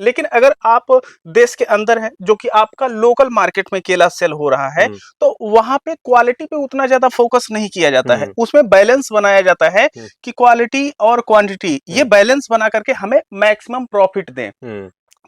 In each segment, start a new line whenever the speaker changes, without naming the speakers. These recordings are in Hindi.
लेकिन अगर आप देश के अंदर हैं, जो कि आपका लोकल मार्केट में केला सेल हो रहा है, तो वहाँ पे क्वालिटी पे उतना ज़्यादा फोकस नहीं किया जाता है। उसमें बैलेंस बनाया जाता है कि क्वालिटी और क्वांटिटी ये बैलेंस बना करके हमें मैक्सिमम प्रॉफिट दें।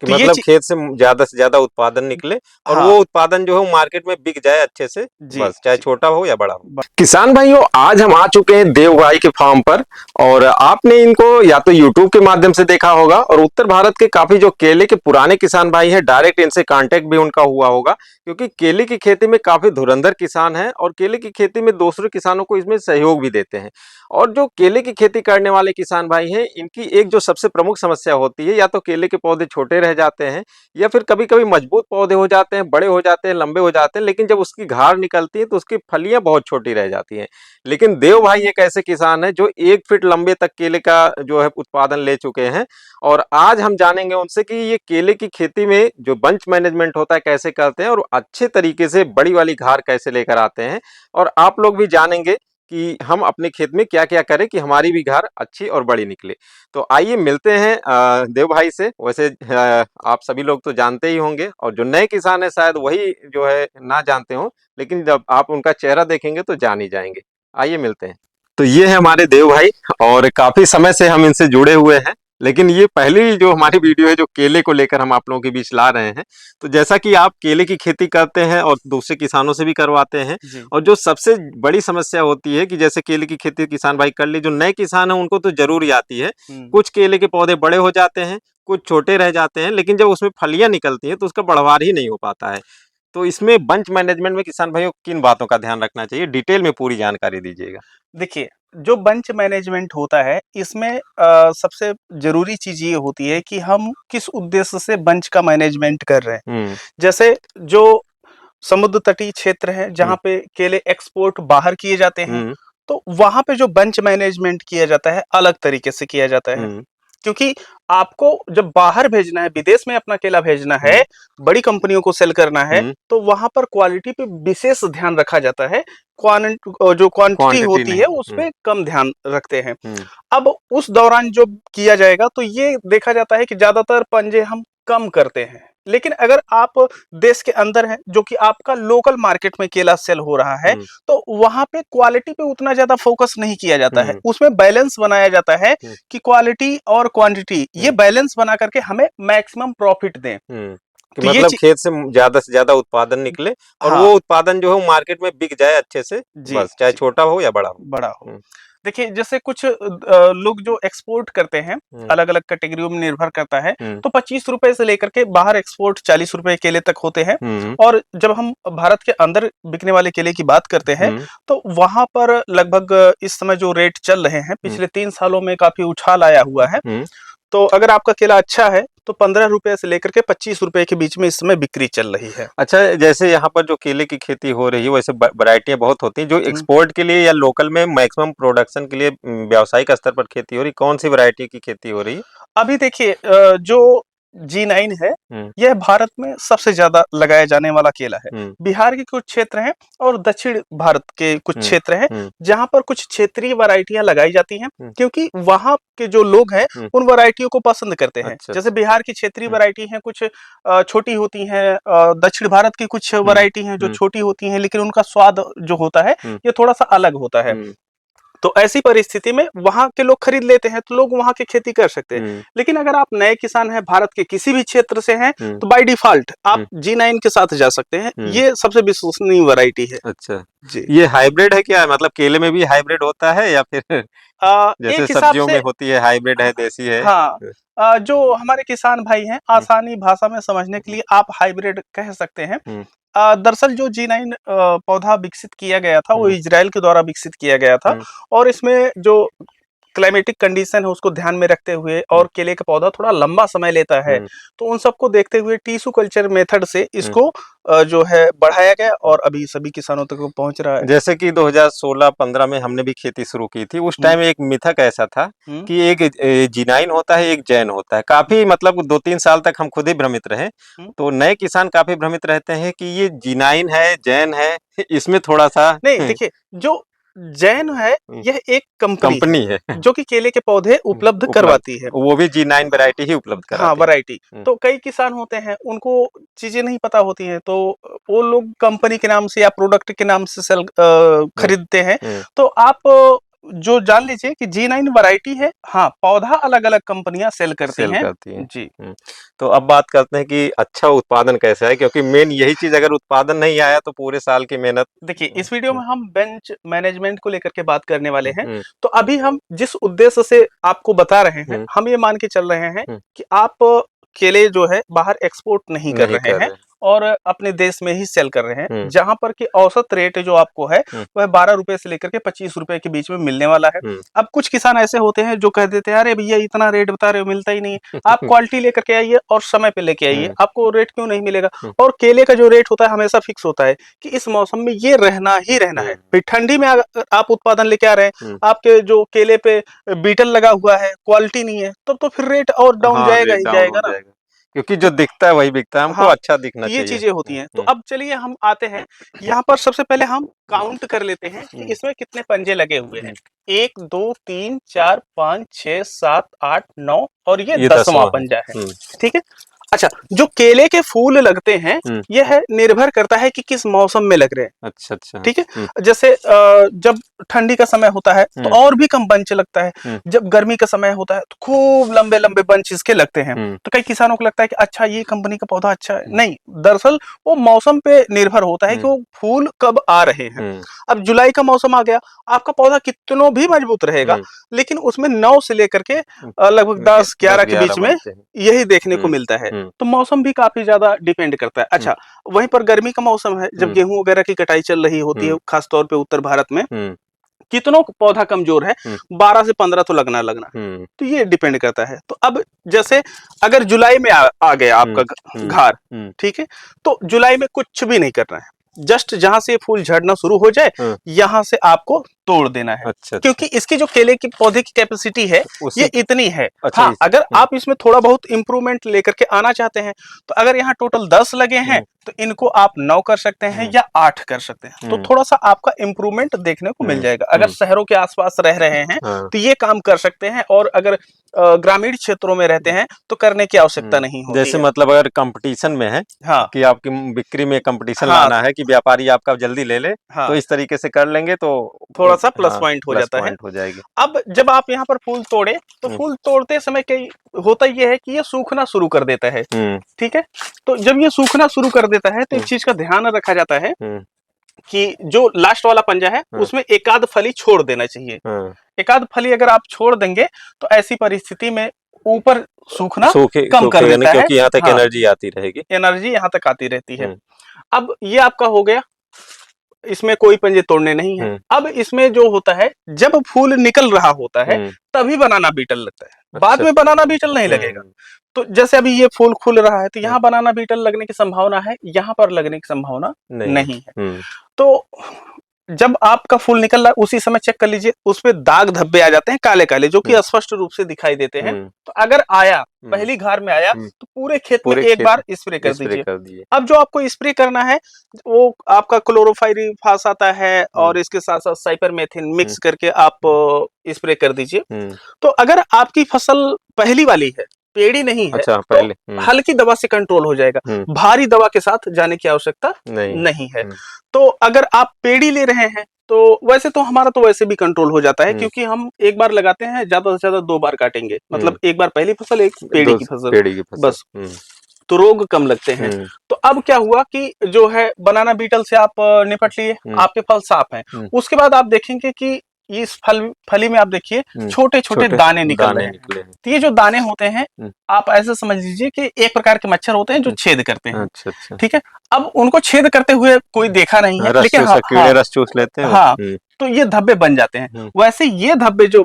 कि
तो ये
मतलब खेत से ज्यादा उत्पादन निकले और
हाँ,
वो उत्पादन जो है मार्केट में बिक जाए अच्छे से,
जी,
बस चाहे
जी।
छोटा हो या बड़ा हो।
ब
किसान भाइयों, आज हम आ चुके हैं देव भाई के फार्म पर और आपने इनको या तो यूट्यूब के माध्यम से देखा होगा और उत्तर भारत के काफी जो केले के पुराने किसान भाई हैं, डायरेक्ट इनसे कांटेक्ट भी उनका हुआ होगा, क्योंकि केले की खेती में काफी धुरंधर किसान हैं और केले की खेती में दूसरे किसानों को इसमें सहयोग भी देते हैं। और जो केले की खेती करने वाले किसान भाई हैं, इनकी एक जो सबसे प्रमुख समस्या होती है, या तो केले के पौधे छोटे रह जाते हैं या फिर कभी-कभी मजबूत पौधे हो जाते हैं, बड़े हो जाते हैं, लंबे हो जाते हैं, लेकिन जब उसकी घाड़ निकलती है तो उसकी फलियां बहुत छोटी रह जाती हैं। लेकिन देव भाई एक ऐसे किसान हैं जो 1 फीट लंबे तक केले का जो है उत्पादन ले चुके हैं और आज हम जानेंगे उनसे कि ये केले की खेती में जो बंच मैनेजमेंट होता है कैसे करते हैं और अच्छे तरीके से बड़ी वाली घार कैसे लेकर आते हैं। और आप लोग भी जानेंगे कि हम अपने खेत में क्या-क्या करें कि हमारी भी घार अच्छी और बड़ी निकले। तो आइए मिलते हैं देव भाई से। वैसे आप सभी लोग तो जानते ही होंगे और जो नए किसान हैं शायद वही जो है ना जानते हों, लेकिन जब आप उनका चेहरा देखेंगे तो जान ही जाएंगे। आइए मिलते हैं। तो ये है हमारे देव भाई और काफी समय से हम इनसे जुड़े हुए हैं, लेकिन ये पहली जो हमारी वीडियो है जो केले को लेकर हम आप लोगों के बीच ला रहे हैं। तो जैसा कि आप केले की खेती करते हैं और दूसरे किसानों से भी करवाते हैं,
जी।
और जो सबसे बड़ी समस्या होती है कि जैसे केले की खेती किसान भाई कर ले, जो नए किसान हैं उनको तो जरूर ही आती है।
हुँ।
कुछ केले के पौधे बड़े हो जाते हैं, कुछ छोटे रह जाते हैं, लेकिन जब उसमें फलियां निकलती हैं तो उसका बढ़वार ही नहीं हो पाता है। तो इसमें बंच मैनेजमेंट में किसान भाइयों को किन बातों का ध्यान रखना चाहिए? डिटेल में पूरी जानकारी दीजिएगा।
देखिए, जो बंच मैनेजमेंट होता है, इसमें सबसे ज़रूरी चीज़ ये होती है कि हम किस उद्देश्य से बंच का मैनेजमेंट कर रहे हैं।
हुँ,
जैसे जो समुद्र तटीय क्षेत्र है,
हुँ,
जहाँ पे केले एक्सपोर्ट बाहर किए जाते हैं,
हुँ,
तो वहाँ पे जो बंच मैनेजमेंट किया जाता है, अलग तरीके से किया जाता है।
हुँ,
क्योंकि आपको जब बाहर भेजना है, विदेश में अपना केला भेजना
हुँ,
है, बड़ी कंपनियों को सेल करना है,
हुँ,
तो वहाँ पर क्वालिटी पे विशेष ध्यान रखा जाता है। जो क्वांटिटी
क्वांटिटी
होती
नहीं।
है,
हुँ,
उसपे कम ध्यान रखते हैं।
हुँ,
अब उस दौरान जो किया जाएगा, तो ये देखा जाता है कि ज़्यादातर पंजे हम कम करते हैं। लेकिन अगर आप देश के अंदर हैं, जो कि आपका लोकल मार्केट में केला सेल हो रहा है,
हुँ,
तो वहाँ पे क्वालिटी पे उतना ज़्यादा फोकस नहीं किया जाता है।
हुँ,
उसमें बैलेंस बनाया जाता है
हुँ,
कि क्वालिटी और क्वांटिटी ये
हुँ,
बैलेंस बना करके हमें मैक्सिमम प्रॉफिट दें।
हुँ। कि
तो ये
मतलब
ची
खेत से ज्यादा उत्पादन निकले और
हाँ,
वो उत्पादन जो है वो मार्केट में बिक जाए अच्छे से,
जी,
बस चाहे
जी,
छोटा हो या बड़ा हो।
बड़ा हो।
हुँ,
देखिए, जैसे कुछ लोग जो एक्सपोर्ट करते हैं,
हुँ,
अलग-अलग कैटेगरियों में निर्भर करता है,
हुँ,
तो ₹25 से लेकर के बाहर एक्सपोर्ट ₹40 केले तक होते हैं।
हुँ,
और जब हम भारत के अंदर बिकने वाले केले की बात करते हैं,
हुँ,
तो वहाँ पर लगभग इस समय जो रेट चल रहे हैं,
हुँ,
पिछले 3 सालों में काफ़ी उछाल आया हुआ है।
हुँ।
तो अगर आपका केला अच्छा है, तो ₹15 से लेकर के ₹25 के बीच में इस समय बिक्री चल रही है।
अच्छा, जैसे यहाँ पर जो केले की खेती हो रही है वैसे वैरायटियाँ बहुत होती हैं, जो
हुँ।
एक्सपोर्ट के लिए या लोकल में मैक्सिमम प्रोडक्शन के लिए व्यावसायिक स्तर पर खेती हो रही है, कौन-सी वैरायटी की खेती हो रही है?
अभी देखिए, जो जी9 है,
हुँ,
यह भारत में सबसे ज़्यादा लगाया जाने वाला केला है।
हुँ,
बिहार के कुछ क्षेत्र हैं और दक्षिण भारत के कुछ
हुँ,
क्षेत्र हैं,
हुँ,
जहाँ पर कुछ क्षेत्रीय वैरायटियाँ लगाई जाती हैं,
हुँ,
क्योंकि वहाँ के जो लोग हैं,
हुँ।
उन वैरायटियों को पसंद करते हैं।
अच्छा,
जैसे
अच्छा।
बिहार की क्षेत्रीय
हुँ,
वैरायटी हैं, कुछ छोटी होती हैं, दक्षिण भारत की कुछ
हुँ,
वैरायटी हैं, जो
हुँ,
छोटी होती हैं, लेकिन उनका स्वाद जो होता है,
हुँ,
ये थोड़ा-सा अलग होता है।
हुँ,
तो ऐसी परिस्थिति में वहाँ के लोग खरीद लेते हैं, तो लोग वहाँ की खेती कर सकते हैं।
हुँ,
लेकिन अगर आप नए किसान हैं, भारत के किसी भी क्षेत्र से हैं,
हुँ,
तो बाय डिफ़ॉल्ट आप
हुँ,
जी9 के साथ जा सकते हैं।
हुँ।
ये सबसे विश्वसनीय वैरायटी है।
अच्छा,
जी।
ये हाइब्रिड है क्या? मतलब केले में भी हाइब्रिड होता है या फिर जैसे
एक हिसाब
सब्जियों
से
में होती है हाइब्रिड है, देसी है?
हाँ, जो हमारे किसान भाई हैं,
हुँ,
आसानी भाषा में समझने के
हुँ,
लिए आप हाइब्रिड कह सकते हैं।
हुँ,
दरअसल जो जी9 पौधा विकसित किया गया था, वो
हुँ,
इज़राइल के द्वारा विकसित किया गया था।
हुँ,
और इसमें जो क्लाइमेटिक कंडीशन है, उसको ध्यान में रखते हुए,
हुँ,
और केले का पौधा थोड़ा लंबा समय लेता है,
हुँ,
तो उन सबको देखते हुए टिश्यू कल्चर मेथड से
हुँ,
इसको जो है बढ़ाया गया
हुँ।
और अभी सभी किसानों तक वो पहुँच रहा है।
जैसे कि 2016-15 में हमने भी खेती शुरू की थी, उस
हुँ,
टाइम एक मिथक ऐसा था
हुँ,
कि एक जिनाइन होता है, एक जैन होता है। काफ़ी मतलब 2-3 साल तक हम खुद ही भ्रमित रहे।
हुँ।
तो नए किसान काफ़ी भ्रमित रहते हैं कि ये जिनाइन है, जैन है, इसमें थोड़ा-सा
नहीं, देखिए, जो जैन है, यह एक
कंपनी है
जो कि केले के पौधे उपलब्ध करवाती है।
वो भी G9 वैरायटी ही उपलब्ध
हाँ,
कराती
वैरायटी।
है।
तो कई किसान होते हैं, उनको चीजें नहीं पता होती हैं, तो वो लोग कंपनी के नाम से या प्रोडक्ट के नाम से खरीदते हैं। तो आप जो जान लीजिए कि G9 वैरायटी है। हाँ, पौधा अलग अलग कंपनियां सेल करती हैं जी।
तो अब बात करते हैं कि अच्छा उत्पादन कैसा है, क्योंकि मेन यही चीज, अगर उत्पादन नहीं आया तो पूरे साल की मेहनत।
देखिए, इस वीडियो में हम बेंच मैनेजमेंट को लेकर के बात करने वाले हैं। तो अभी हम जिस उद्देश्य से आपको बता रहे हैं, हम ये मान के चल रहे हैं कि आप केले जो है बाहर एक्सपोर्ट नहीं कर रहे हैं और अपने देश में ही सेल कर रहे हैं, जहां पर कि औसत रेट जो आपको है वह 12 रुपए से लेकर के 25 रुपए के बीच में मिलने वाला है। अब कुछ किसान ऐसे होते हैं जो कह देते हैं, अरे भैया इतना रेट बता रहे हो, मिलता ही नहीं है। आप क्वालिटी लेकर के आइए और समय पे लेके आइए, आपको रेट क्यों नहीं मिलेगा। और केले का जो रेट होता है हमेशा फिक्स होता है कि इस मौसम में ये रहना ही रहना है। फिर ठंडी में अगर आप उत्पादन लेके आ रहे हैं, आपके जो केले पे बीटल लगा हुआ है, क्वालिटी नहीं है, तब तो फिर रेट और डाउन जाएगा ही जाएगा ना,
क्योंकि जो दिखता है वही बिकता है, हमको अच्छा दिखना
ये
चाहिए।
चीजें होती हैं। तो अब चलिए हम आते हैं यहाँ पर। सबसे पहले हम काउंट कर लेते हैं कि इसमें कितने पंजे लगे हुए हैं। 1 2 3 4 5 6 7 8 9 और ये 10वां पंजा है। ठीक है। अच्छा, जो केले के फूल लगते हैं यह निर्भर करता है कि किस मौसम में लग रहे हैं। अच्छा, ठीक है। जैसे जब ठंडी का समय होता है तो और भी कम बंच लगता है। जब गर्मी का समय होता है तो खूब लंबे लंबे बंच इसके लगते हैं। तो कई किसानों को लगता है कि अच्छा ये कंपनी का पौधा अच्छा है। नहीं, दरअसल वो मौसम पे निर्भर होता है कि वो फूल कब आ रहे हैं। अब जुलाई का मौसम आ गया, आपका पौधा कितनों भी मजबूत रहेगा, लेकिन उसमें 9 से लेकर के लगभग 10-11 के बीच में यही देखने को मिलता है। तो मौसम भी काफी ज्यादा डिपेंड करता है। अच्छा, वहीं पर गर्मी का मौसम है, जब गेहूं वगैरह की कटाई चल रही होती है, खासतौर पे उत्तर भारत में, कितनों पौधा कमजोर है, 12 से 15 तो लगना तो ये डिपेंड करता है। तो अब जैसे अगर जुलाई में आ गया आपका घार, ठीक है, तो जुलाई में कुछ भी नहीं करना है। जस्ट जहां से फूल झड़ना शुरू हो जाए, यहाँ से आपको तोड़ देना है। क्योंकि इसकी जो केले की पौधे की कैपेसिटी है ये इतनी है। हाँ, अगर आप इसमें थोड़ा बहुत इंप्रूवमेंट लेकर के आना चाहते हैं, तो अगर यहाँ टोटल 10 लगे हैं तो इनको आप 9 कर सकते हैं या 8 कर सकते हैं। तो थोड़ा सा आपका इंप्रूवमेंट देखने को मिल जाएगा। अगर शहरों के आसपास रह रहे हैं तो ये काम कर सकते हैं, और अगर ग्रामीण क्षेत्रों में रहते हैं तो करने की आवश्यकता नहीं होती।
जैसे मतलब अगर कंपटीशन में है,
हाँ,
कि आपकी बिक्री में कंपटीशन लाना है कि व्यापारी आपका जल्दी ले ले, तो इस तरीके से कर लेंगे तो
थोड़ा सा प्लस पॉइंट हो जाता है।
हो जाएगी।
अब जब आप यहाँ पर फूल तोड़े तो फूल तोड़ते समय कई होता ये है कि ये सूखना शुरू कर देता है। ठीक है। तो जब ये सूखना शुरू कर देता है तो एक चीज का ध्यान रखा जाता है कि जो लास्ट वाला पंजा है उसमें एक आध फली छोड़ देना चाहिए। एक आध फली अगर आप छोड़ देंगे तो ऐसी परिस्थिति में ऊपर सूखना कम कर देता है,
क्योंकि यहाँ तक एनर्जी आती रहेगी,
एनर्जी यहाँ तक आती रहती है। अब ये आपका हो गया, इसमें कोई पंजे तोड़ने नहीं है। अब इसमें जो होता है, जब फूल निकल रहा होता है तभी बनाना बीटल लगता है। बाद में बनाना बीटल नहीं लगेगा। तो जैसे अभी ये फूल खुल रहा है तो यहाँ बनाना बीटल लगने की संभावना है, यहाँ पर लगने की संभावना नहीं है। तो जब आपका फूल निकल रहा है उसी समय चेक कर लीजिए, उस पे दाग धब्बे आ जाते हैं काले काले, जो कि स्पष्ट रूप से दिखाई देते हैं। तो अगर आया, पहली घार में आया, तो पूरे खेत में एक बार स्प्रे कर दीजिए। अब जो आपको स्प्रे करना है वो आपका क्लोरोफाइरिफास आता है और इसके साथ साथ साइपरमेथ्रिन मिक्स करके आप स्प्रे कर दीजिए। तो अगर आपकी फसल पहली वाली है, पेड़ी नहीं है, तो हल्की दवा से कंट्रोल हो जाएगा। भारी दवा के साथ जाने की आवश्यकता नहीं है। तो अगर आप पेड़ी ले रहे हैं तो वैसे तो हमारा तो वैसे भी कंट्रोल हो जाता है, क्योंकि हम एक बार लगाते हैं, ज्यादा से ज्यादा 2 बार काटेंगे। मतलब एक बार पहली फसल, एक पेड़ी की फसल, बस। तो रोग कम लगते हैं। तो अब क्या हुआ कि जो है बनाना बीटल से आप निपट लिए, आपके फल साफ हैं। उसके बाद आप देखेंगे कि इस फली में आप देखिए छोटे छोटे दाने निकल रहे हैं। तो ये जो दाने होते हैं, आप ऐसे समझ लीजिए कि एक प्रकार के मच्छर होते हैं जो छेद करते हैं। ठीक है। अब उनको छेद करते हुए कोई देखा नहीं है, लेकिन कीड़े रस चूस लेते हैं। हाँ, तो ये धब्बे बन जाते हैं। वैसे ये धब्बे जो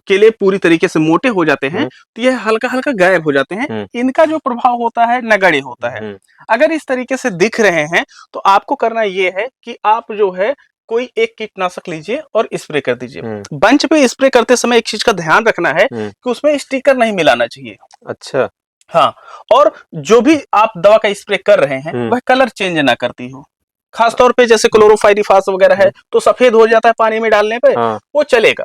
केले पूरी तरीके से मोटे हो जाते हैं तो ये हल्का हल्का गायब हो जाते हैं। इनका जो प्रभाव होता है नगण्य होता है। अगर इस तरीके से दिख रहे हैं तो आपको करना ये है कि आप जो है कोई एक कीटनाशक लीजिए और स्प्रे कर दीजिए। बंच पे स्प्रे करते समय एक चीज का ध्यान रखना है कि उसमें स्टिकर नहीं मिलाना चाहिए।
अच्छा,
हाँ, और जो भी आप दवा का स्प्रे कर रहे हैं वह कलर चेंज ना करती हो। खास तौर पे जैसे क्लोरोफाइरिफास वगैरह है तो सफेद हो जाता है पानी में डालने पे,
हाँ।
वो चलेगा।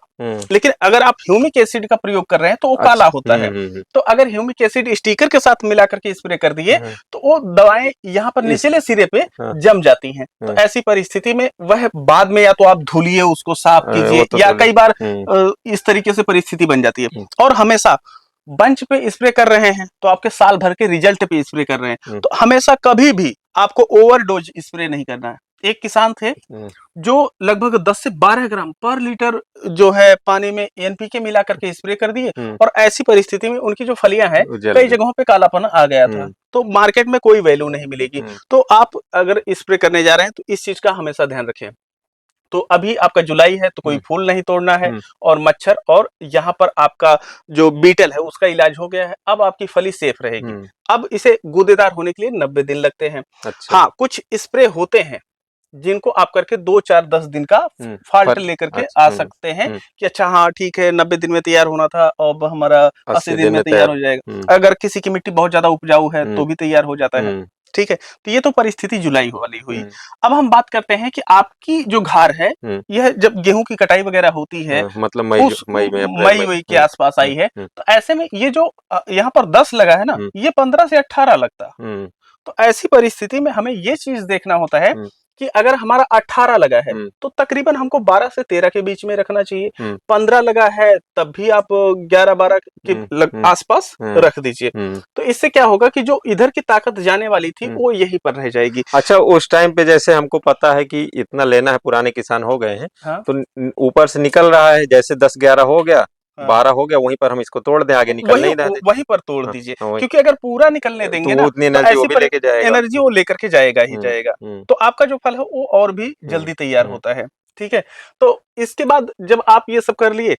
लेकिन अगर आप ह्यूमिक एसिड का प्रयोग कर रहे हैं तो वो काला होता है। तो अगर ह्यूमिक एसिड स्टिकर के साथ मिला करके स्प्रे कर दिए तो वो दवाएं यहाँ पर निचले सिरे पे जम जाती हैं। तो ऐसी परिस्थिति में वह बाद में या तो आप धुलिए उसको, साफ कीजिए, या कई बार इस तरीके से परिस्थिति बन जाती है। और हमेशा बंच पे स्प्रे कर रहे हैं तो आपके साल भर के रिजल्ट पे स्प्रे कर रहे हैं, तो हमेशा कभी भी आपको ओवरडोज स्प्रे नहीं करना है। एक किसान थे जो लगभग 10 से 12 ग्राम पर लीटर जो है पानी में एनपीके मिला करके स्प्रे कर दिए, और ऐसी परिस्थिति में उनकी जो फलियां हैं कई जगहों पे कालापन आ गया था, तो मार्केट में कोई वैल्यू नहीं मिलेगी। तो आप अगर स्प्रे करने जा रहे हैं तो इस चीज का हमेशा ध्यान रखें। तो अभी आपका जुलाई है तो कोई फूल नहीं तोड़ना है, और मच्छर और यहाँ पर आपका जो बीटल है उसका इलाज हो गया है, अब आपकी फली सेफ रहेगी। अब इसे गूदेदार होने के लिए 90 दिन लगते हैं।
अच्छा।
हाँ, कुछ स्प्रे होते हैं जिनको आप करके 2, 4, 10 दिन का फाल्ट लेकर के आ सकते हैं कि अच्छा हाँ ठीक है 90 दिन में तैयार होना था, अब हमारा 80 दिन में तैयार हो जाएगा। अगर किसी की मिट्टी बहुत ज्यादा उपजाऊ है तो भी तैयार हो जाता है। ठीक है, तो ये तो परिस्थिति जुलाई वाली हुई। अब हम बात करते हैं कि आपकी जो घार है यह जब गेहूं की कटाई वगैरह होती है,
मतलब
मई के आसपास आई है, तो ऐसे में ये जो यहाँ पर 10 लगा है ना, ये 15 से 18 लगता। तो ऐसी परिस्थिति में हमें ये चीज देखना होता है कि अगर हमारा 18 लगा है तो तकरीबन हमको 12 से 13 के बीच में रखना चाहिए। 15 लगा है तब भी आप 11-12 के आसपास रख दीजिए। तो इससे क्या होगा कि जो इधर की ताकत जाने वाली थी वो यहीं पर रह जाएगी।
अच्छा, उस टाइम पे जैसे हमको पता है कि इतना लेना है, पुराने किसान हो गए हैं,
हाँ?
तो ऊपर से निकल रहा है, जैसे 10-11 हो गया, 12 हो गया, वहीं पर हम इसको तोड़ दें, आगे निकल नहीं रहे,
वहीं पर तोड़ दीजिए। क्योंकि अगर पूरा निकलने देंगे ना
उतनी एनर्जी वो भी लेके जाएगा,
एनर्जी वो लेकर के जाएगा ही जाएगा। तो आपका जो फल है वो और भी जल्दी तैयार होता है। ठीक है, तो इसके बाद जब आप ये सब कर लिए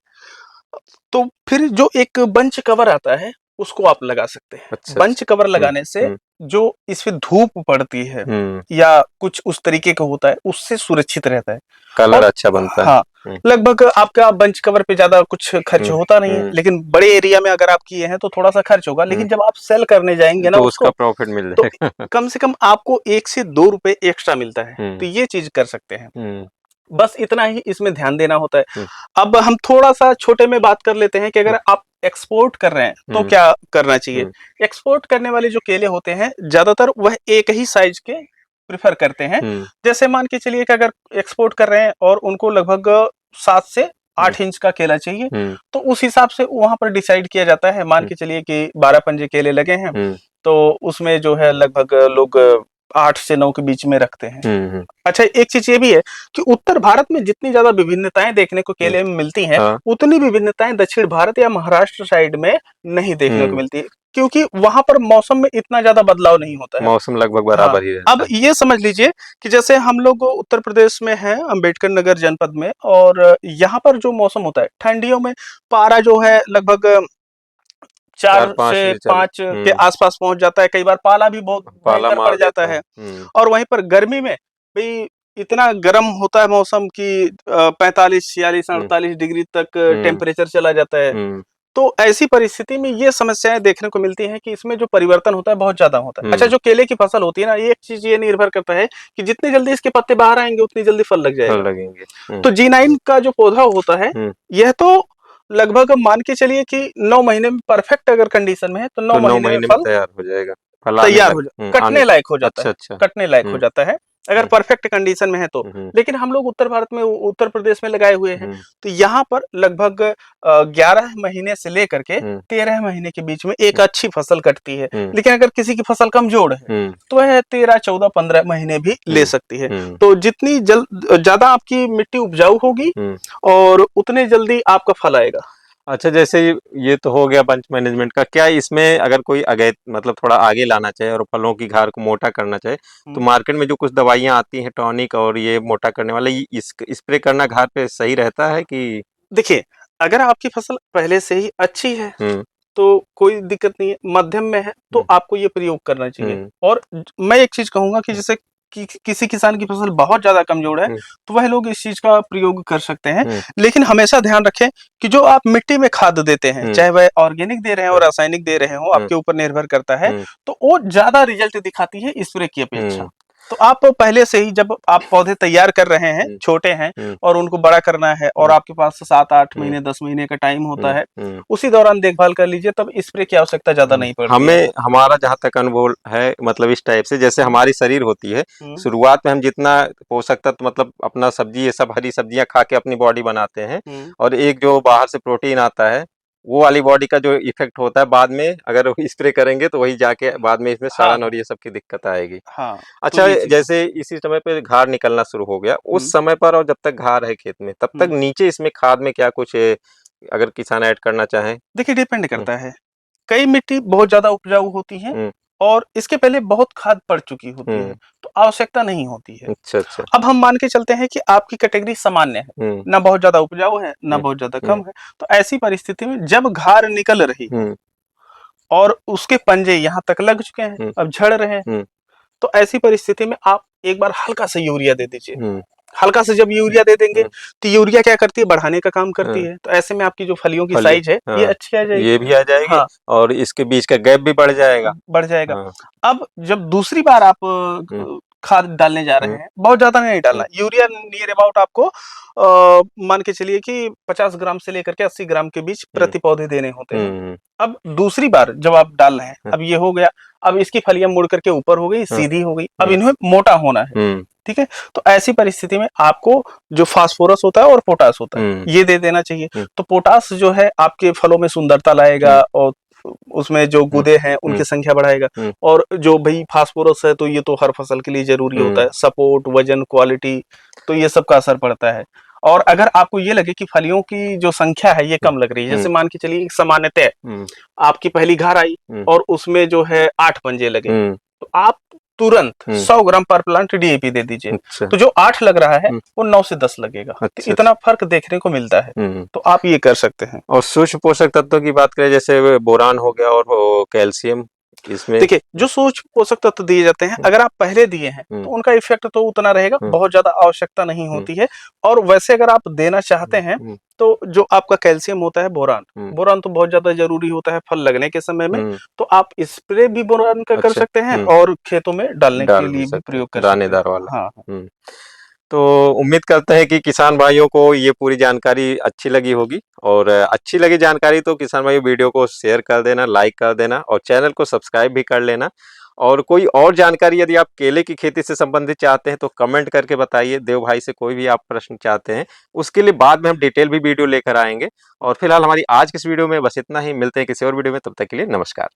तो फिर जो एक बंच कवर आता है उसको आप लगा सकते हैं।
अच्छा,
बंच कवर लगाने से जो इसमें धूप पड़ती है या कुछ उस तरीके का होता है उससे सुरक्षित रहता है,
कलर अच्छा बनता है।
हाँ, लगभग आपका बंच कवर पे ज्यादा कुछ खर्च होता नहीं है, लेकिन बड़े एरिया में अगर आप किए हैं तो थोड़ा सा खर्च होगा, लेकिन जब आप सेल करने जाएंगे ना
तो उसका प्रॉफिट मिल जाएगा,
तो कम से कम आपको 1 से 2 रुपए एक्स्ट्रा मिलता है। तो ये चीज कर सकते हैं, बस इतना ही इसमें ध्यान देना होता है। अब हम थोड़ा सा छोटे में बात कर लेते हैं कि अगर आप एक्सपोर्ट कर रहे हैं तो क्या करना चाहिए। एक्सपोर्ट करने वाले जो केले होते हैं ज्यादातर वह एक ही साइज के प्रेफर करते हैं। जैसे मान के चलिए कि अगर एक्सपोर्ट कर रहे हैं और उनको लगभग 7 से 8 इंच का केला चाहिए, तो उस हिसाब से वहां पर डिसाइड किया जाता है। मान के चलिए कि 12 पंजे केले लगे हैं तो उसमें जो है लगभग लोग 8 से 9 के बीच में रखते हैं। अच्छा, एक चीज ये भी है कि उत्तर भारत में जितनी ज्यादा विभिन्नताएं देखने को केले में मिलती हैं, उतनी विभिन्नताएं दक्षिण भारत या महाराष्ट्र साइड में नहीं देखने को मिलती है, क्योंकि वहां पर मौसम में इतना ज्यादा बदलाव नहीं होता है, मौसम
लगभग बराबर ही रहता है।
अब ये समझ लीजिए कि जैसे हम लोग उत्तर प्रदेश में हैं, अम्बेडकर नगर जनपद में, और यहाँ पर जो मौसम होता है ठंडियों में पारा जो है लगभग 4 से 5 के आसपास पहुंच जाता है। कई बार पाला भी बहुत भयंकर पड़ जाता है। और वहीं पर गर्मी में भी इतना गर्म होता है मौसम कि 45, 46, 48 डिग्री तक टेम्परेचर चला जाता है। तो ऐसी परिस्थिति में ये समस्याएं देखने को मिलती हैं कि इसमें जो परिवर्तन होता है बहुत ज्यादा होता है। अच्छा, जो केले की फसल होती है ना, एक चीज ये निर्भर करता है कि जितनी जल्दी इसके पत्ते बाहर आएंगे उतनी जल्दी फल लग जाएगा। तो G9 का जो पौधा होता है यह तो लगभग मान के चलिए कि 9 महीने में परफेक्ट अगर कंडीशन में है तो 9 महीने में फल
तैयार हो जाएगा,
तैयार हो जाता, कटने लायक हो जाता है। कटने लायक हो जाता है अगर परफेक्ट कंडीशन में है तो। लेकिन हम लोग उत्तर भारत में, उत्तर प्रदेश में लगाए हुए हैं, तो यहाँ पर लगभग 11 महीने से लेकर के 13 महीने के बीच में एक अच्छी फसल कटती है। लेकिन अगर किसी की फसल कमजोर है तो वह 13, 14, 15 महीने भी ले सकती है। तो जितनी ज्यादा आपकी मिट्टी उपजाऊ होगी और उतने जल्दी आपका फल आएगा।
अच्छा, जैसे ये तो हो गया बंच मैनेजमेंट का, क्या इसमें अगर कोई मतलब थोड़ा आगे लाना चाहे और फलों की घार को मोटा करना चाहे तो मार्केट में जो कुछ दवाइयां आती हैं टॉनिक और ये मोटा करने वाले, स्प्रे करना घार पे सही रहता है कि?
देखिए, अगर आपकी फसल पहले से ही अच्छी है तो कोई दिक्कत नहीं है, मध्यम में है तो आपको ये प्रयोग करना चाहिए। और मैं एक चीज कहूंगा कि जैसे किसी किसान की फसल बहुत ज्यादा कमजोर है तो वह लोग इस चीज का प्रयोग कर सकते हैं। लेकिन हमेशा ध्यान रखें कि जो आप मिट्टी में खाद देते हैं, चाहे वह ऑर्गेनिक दे रहे हैं और रासायनिक दे रहे हो, आपके ऊपर निर्भर करता है, तो वो ज्यादा रिजल्ट दिखाती है स्प्रे की अपेक्षा। तो आप पहले से ही जब आप पौधे तैयार कर रहे हैं, छोटे हैं और उनको बड़ा करना है और आपके पास 7-8 महीने 10 महीने का टाइम होता है, उसी दौरान देखभाल कर लीजिए, तब स्प्रे की आवश्यकता ज्यादा नहीं पड़ती है।
हमें हमारा जहाँ तक अनुभव है मतलब इस टाइप से, जैसे हमारी शरीर होती है, शुरुआत में हम जितना पोषक तत्व मतलब अपना सब्जी ये सब हरी सब्जियां खा के अपनी बॉडी बनाते हैं, और एक जो बाहर से प्रोटीन आता है वो वाली बॉडी का जो इफेक्ट होता है बाद में अगर स्प्रे करेंगे तो वही जाके बाद में इसमें सड़न और ये सब की दिक्कत आएगी।
हाँ,
अच्छा, जैसे इसी समय पे घार निकलना शुरू हो गया, उस समय पर और जब तक घार है खेत में तब तक नीचे इसमें खाद में क्या कुछ अगर किसान ऐड करना चाहे?
देखिए डिपेंड करता है, कई मिट्टी बहुत ज्यादा उपजाऊ होती है और इसके पहले बहुत खाद पड़ चुकी होती है, तो आवश्यकता नहीं होती है।
अच्छा अच्छा।
अब हम मान के चलते हैं कि आपकी कैटेगरी सामान्य है, ना बहुत ज्यादा उपजाऊ है ना बहुत ज्यादा कम है, तो ऐसी परिस्थिति में जब घार निकल रही है और उसके पंजे यहाँ तक लग चुके हैं, अब झड़ रहे हैं, तो ऐसी परिस्थिति में आप एक बार हल्का सा यूरिया दे दीजिए। हल्का से जब यूरिया दे देंगे तो यूरिया क्या करती है, बढ़ाने का काम करती है, तो ऐसे में आपकी जो फलियों की साइज है ये अच्छी आ जाएगी,
ये भी आ जाएगी। हाँ। और इसके बीच का गैप भी बढ़ जाएगा।
हाँ। अब जब दूसरी बार आप खाद डालने जा रहे हैं, बहुत ज्यादा नहीं डालना, यूरिया नियर अबाउट आपको मान के चलिए कि 50 ग्राम से लेकर के 80 ग्राम के बीच प्रति पौधे देने होते हैं। अब दूसरी बार जब आप डाल रहे हैं, अब ये हो गया, अब इसकी फलियां मुड़ करके ऊपर हो गई, सीधी हो गई, अब इन्हें मोटा होना है, ठीक है, तो ऐसी परिस्थिति में आपको जो फास्फोरस होता है और पोटास होता है ये दे देना चाहिए। तो पोटास जो है आपके फलों में सुंदरता लाएगा और उसमें जो गूदे हैं उनकी संख्या बढ़ाएगा, और जो भाई फास्फोरस है तो ये तो हर फसल के लिए जरूरी होता है, सपोर्ट, वजन, क्वालिटी, तो ये सब का असर पड़ता है। और अगर आपको ये लगे कि फलियों की जो संख्या है ये कम लग रही है, जैसे मान के चलिए सामान्यतः आपकी पहली घार आई और उसमें जो है 8 पंजे लगे, तो आप तुरंत 100 ग्राम पर प्लांट डीएपी दे दीजिए। अच्छा। तो जो 8 लग रहा है वो 9 से 10 लगेगा। अच्छा। तो इतना फर्क देखने को मिलता है, तो आप ये कर सकते हैं।
और सूक्ष्म पोषक तत्वों की बात करें, जैसे बोरान हो गया और कैल्शियम, इसमें
देखिए जो सूक्ष्म पोषक तत्व दिए जाते हैं अगर आप पहले दिए हैं तो उनका इफेक्ट तो उतना रहेगा, बहुत ज्यादा आवश्यकता नहीं होती है। और वैसे अगर आप देना चाहते हैं तो जो आपका कैल्शियम होता है, बोरान, बोरान तो बहुत ज्यादा जरूरी होता है फल लगने के समय में, तो आप स्प्रे भी बोरान का कर सकते हैं और खेतों में डालने के लिए भी प्रयोग कर सकते हैं,
दानेदार वाला।
हाँ।
तो उम्मीद करते हैं कि किसान भाइयों को ये पूरी जानकारी अच्छी लगी होगी, और अच्छी लगी जानकारी तो किसान भाइयों वीडियो को शेयर कर देना, लाइक कर देना और चैनल को सब्सक्राइब भी कर लेना। और कोई और जानकारी यदि आप केले की खेती से संबंधित चाहते हैं तो कमेंट करके बताइए। देव भाई से कोई भी आप प्रश्न चाहते हैं उसके लिए बाद में हम डिटेल भी वीडियो लेकर आएंगे। और फिलहाल हमारी आज की इस वीडियो में बस इतना ही, मिलते हैं किसी और वीडियो में, तब तक के लिए नमस्कार।